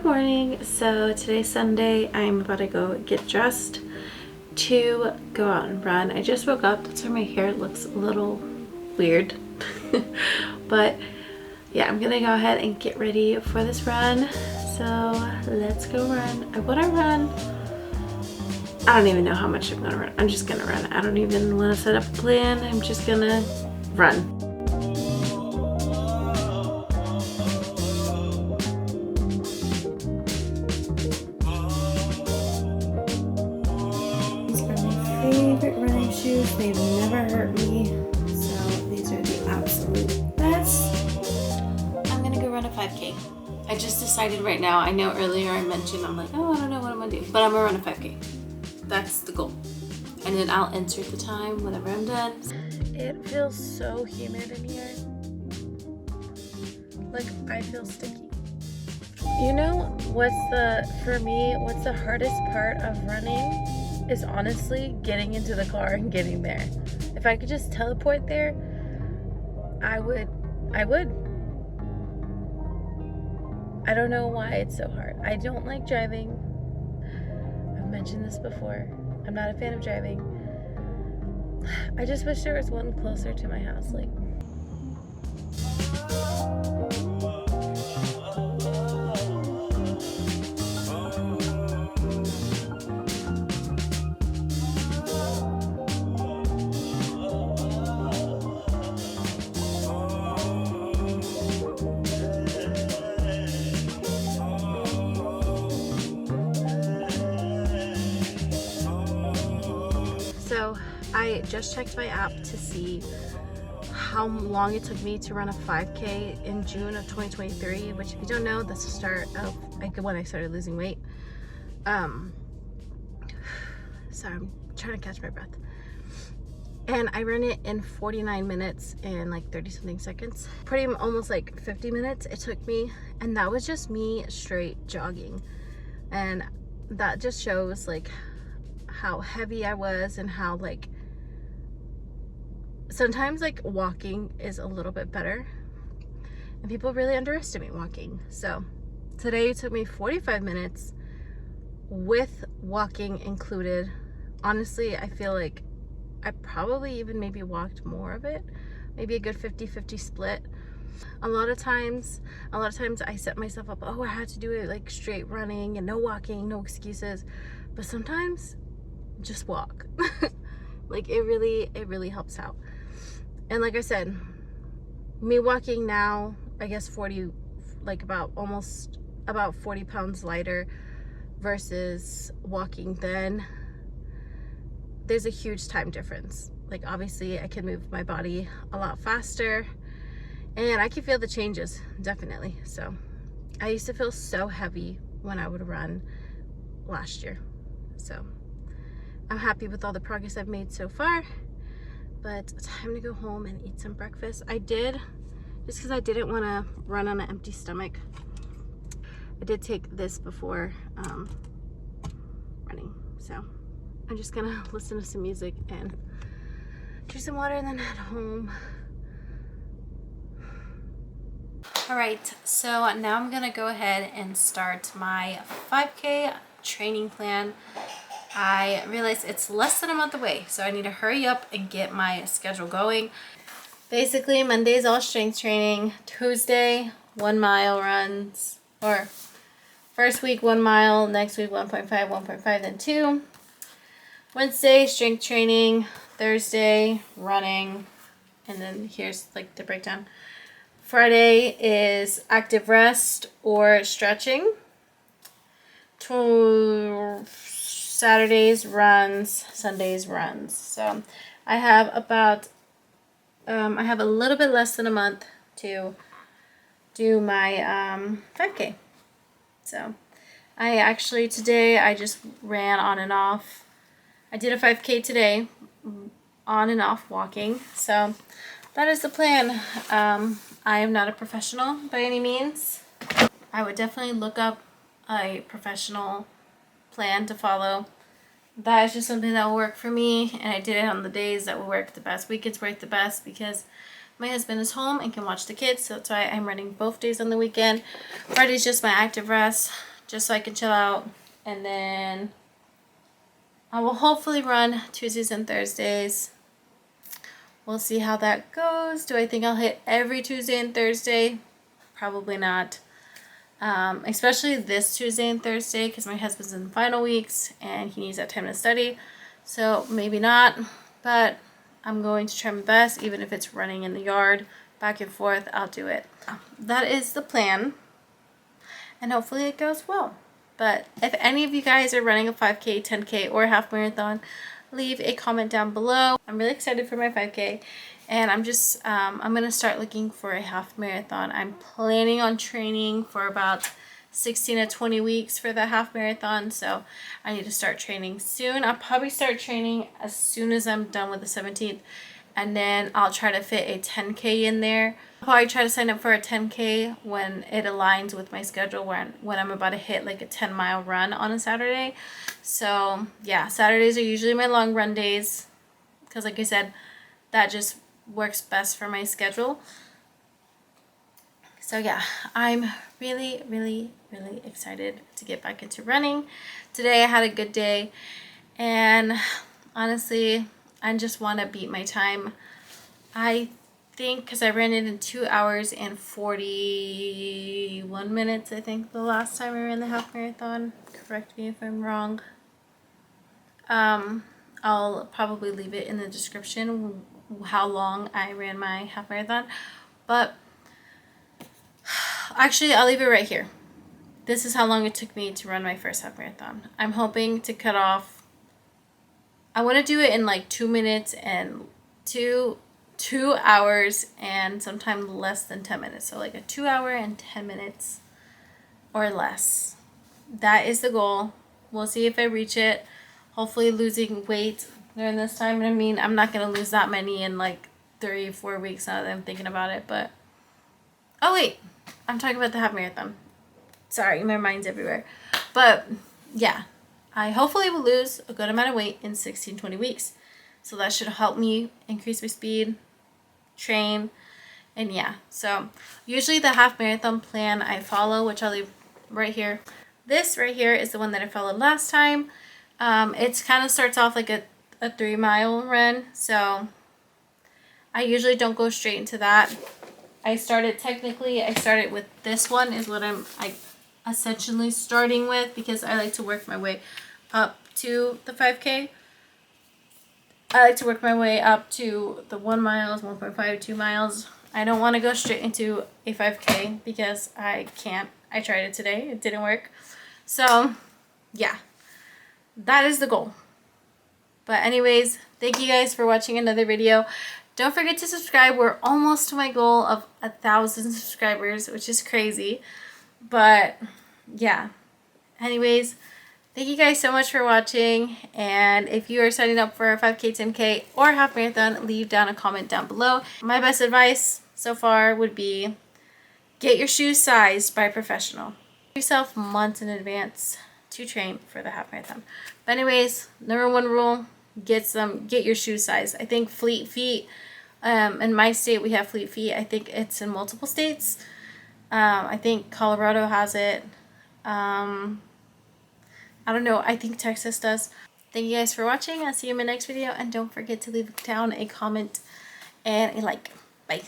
Good morning. So today's Sunday. I'm about to go get dressed to go out and run. I just woke up. That's why my hair looks a little weird. But yeah, I'm gonna go ahead and get ready for this run. So let's go run. I want to run. I don't even know how much I'm gonna run. I'm just gonna run. I don't even want to set up a plan. I'm just gonna run. Favorite running shoes. They've never hurt me, so these are the absolute best. I'm gonna go run a 5K. I just decided right now. I know earlier I mentioned I'm like, oh, I don't know what I'm gonna do, but I'm gonna run a 5K. That's the goal, and then I'll insert the time whenever I'm done. It feels so humid in here. Like I feel sticky. You know what's the hardest part of running? Is honestly getting into the car and getting there. If I could just teleport there, I would. I don't know why it's so hard. I don't like driving. I've mentioned this before. I'm not a fan of driving. I just wish there was one closer to my house. Like, so I just checked my app to see how long it took me to run a 5K in June of 2023, which if you don't know, that's the start of when I started losing weight. Sorry, I'm trying to catch my breath. And I ran it in 49 minutes and like 30 something seconds. Almost like 50 minutes it took me, and that was just me straight jogging. And that just shows like how heavy I was, and how like sometimes like walking is a little bit better, and people really underestimate walking. So today it took me 45 minutes with walking included. Honestly, I feel like I probably even maybe walked more of it, maybe a good 50-50 split. A lot of times I set myself up, oh, I had to do it like straight running and no walking, no excuses. But sometimes just walk. Like it really helps out. And like I said, me walking now, I guess 40, like almost about 40 pounds lighter versus walking then, there's a huge time difference. Like obviously I can move my body a lot faster, and I can feel the changes, definitely. So I used to feel so heavy when I would run last year. So I'm happy with all the progress I've made so far, but time to go home and eat some breakfast. I did, just because I didn't want to run on an empty stomach, I did take this before running. So I'm just gonna listen to some music and drink some water and then head home. All right, so now I'm gonna go ahead and start my 5K training plan. I realize it's less than a month away, so I need to hurry up and get my schedule going. Basically, Monday's all strength training. Tuesday, 1 mile runs, or first week 1 mile, next week 1.5, 1.5, then 2. Wednesday, strength training. Thursday, running. And then here's like the breakdown. Friday is active rest or stretching. Saturdays runs, Sundays runs. So I have a little bit less than a month to do my 5K. So today I just ran on and off. I did a 5K today, on and off walking. So that is the plan. I am not a professional by any means. I would definitely look up a professional plan to follow. That is just something that will work for me, and I did it on the days that will work the best. Weekends work the best because my husband is home and can watch the kids, so that's why I'm running both days on the weekend. Friday's just my active rest. just so I can chill out. And then I will hopefully run Tuesdays and Thursdays. We'll see how that goes. Do I think I'll hit every Tuesday and Thursday? Probably not. Especially this Tuesday and Thursday because my husband's in final weeks and he needs that time to study. So maybe not, but I'm going to try my best. Even if it's running in the yard back and forth, I'll do it. That is the plan, and hopefully it goes well. But if any of you guys are running a 5K, 10K, or a half marathon, leave a comment down below. I'm really excited for my 5K, and I'm going to start looking for a half marathon. I'm planning on training for about 16 to 20 weeks for the half marathon, so I need to start training soon. I'll probably start training as soon as I'm done with the 17th, and then I'll try to fit a 10K in there. I'll probably try to sign up for a 10K when it aligns with my schedule, when I'm about to hit like a 10-mile run on a Saturday. So yeah, Saturdays are usually my long run days because, like I said, that just works best for my schedule. So yeah, I'm really, really, really excited to get back into running. Today I had a good day, and honestly, I just want to beat my time. I think because I ran it in 2 hours and 41 minutes, I think, the last time I ran the half marathon. Correct me if I'm wrong. I'll probably leave it in the description how long I ran my half marathon, but actually I'll leave it right here. This is how long it took me to run my first half marathon. I'm hoping to cut off, I want to do it in like 2 minutes and 2 hours and sometime less than 10 minutes. So like a 2 hour and 10 minutes or less. That is the goal. We'll see if I reach it. Hopefully losing weight during this time. I mean, I'm not going to lose that many in like 3-4 weeks now that I'm thinking about it, but oh wait, I'm talking about the half marathon. Sorry, my mind's everywhere. But yeah, I hopefully will lose a good amount of weight in 16-20 weeks. So that should help me increase my speed, train, and yeah. So usually the half marathon plan I follow, which I'll leave right here. This right here is the one that I followed last time. It kind of starts off like a 3-mile run. So I usually don't go straight into that. I started with this one is what I'm essentially starting with because I like to work my way up to the 5K. I like to work my way up to the 1 miles, 1.5, 2 miles. I don't want to go straight into a 5K because I can't. I tried it today. It didn't work. So yeah, that is the goal. But anyways, thank you guys for watching another video. Don't forget to subscribe. We're almost to my goal of 1,000 subscribers, which is crazy. But yeah, anyways, thank you guys so much for watching. And if you are signing up for a 5K, 10K, or half marathon, leave down a comment down below. My best advice so far would be get your shoes sized by a professional. Give yourself months in advance to train for the half marathon. But anyways, number 1 rule, get your shoe size. I think Fleet Feet, in my state we have Fleet Feet. I think it's in multiple states. I think Colorado has it. I don't know. I think Texas does. Thank you guys for watching. I'll see you in my next video. And don't forget to leave down a comment and a like. Bye.